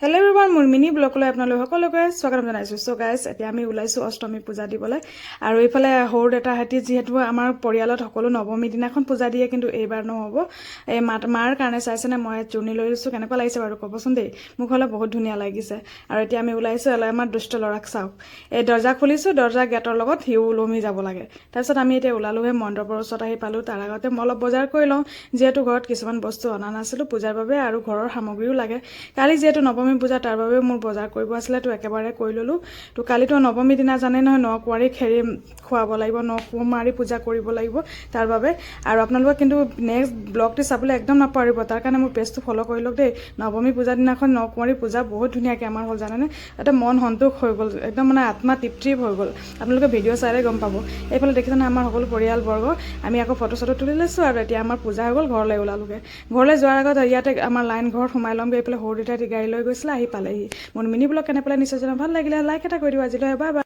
Hello' everyone, মোৰ mini ব্লগলৈ আপোনালোক সকলোকে স্বাগতম জনাইছোঁ। চ' গাইজ, এতিয়া আমি ওলাইছোঁ অষ্টমী পূজা দিবলৈ। আৰু এইফালে সৰু দেউতাহঁতি যিহেতু আমাৰ পৰিয়ালত সকলো নৱমী দিনাখন পূজা দিয়ে, কিন্তু এইবাৰ নহ'ব। এই মাৰ কাৰণে চাইছেনে মই চুৰ্ণি লৈ লৈছোঁ, কেনেকুৱা লাগিছে বাৰু ক'বচোন দেই। মোক হ'লে বহুত ধুনীয়া লাগিছে। আৰু এতিয়া আমি ওলাইছোঁ আমাৰ দুষ্ট ল'ৰাক চাওক। এই দৰ্জা খুলিছোঁ, দৰ্জা গেটৰ লগত সিও ওলমি যাব লাগে। তাৰপিছত আমি এতিয়া ওলালোহে মণ্ডপৰ ওচৰত আহি পালোঁ। তাৰ আগতে মই অলপ বজাৰ কৰি লওঁ, যিহেতু ঘৰত কিছুমান বস্তু অনা নাছিলোঁ পূজাৰ বাবে, আৰু ঘৰৰ সামগ্ৰীও লাগে। কালি যিহেতু নৱমী পূজা, তাৰ বাবেও মোৰ বজাৰ কৰিব আছিলে, তো একেবাৰে কৰি ল'লোঁ। তো কালিতো নৱমী দিনা জানেই নহয়, ন কুঁৱাৰীক হেৰি খুৱাব লাগিব, ন কুমাৰী পূজা কৰিব লাগিব তাৰ বাবে। আৰু আপোনালোকে কিন্তু নেক্সট ব্লগটো চাবলৈ একদম নাপাহৰিব, তাৰ কাৰণে মোৰ পেজটো ফ'ল' কৰি লওক দেই। নৱমী পূজাৰ দিনাখন ন কুঁৱাৰী পূজা বহুত ধুনীয়াকৈ আমাৰ হ'ল জানেনে। এটা মন সন্তোষ হৈ গ'ল, একদম মানে আত্মা তৃপ্তি হৈ গ'ল। আপোনালোকে ভিডিঅ' চালে গম পাব। এইফালে দেখিছেনে আমাৰ সকলো পৰিয়ালবৰ্গ, আমি আকৌ ফটো চটো তুলি লৈছোঁ। আৰু এতিয়া আমাৰ পূজা হৈ গ'ল, ঘৰলৈ ওলালোগৈ। ঘৰলৈ যোৱাৰ আগত ইয়াতে আমাৰ লাইন ঘৰত সোমাই ল'মগৈ। এইফালে সৰু দেউতাই গাড়ী লৈ গৈছিলে, আহি পালেহি। মোৰ মিনি ব্লগ কেনে পালে নিশ্চয় জনাব। ভাল লাগিলে লাইক এটা কৰি দিওঁ আজিলৈ। Bye bye.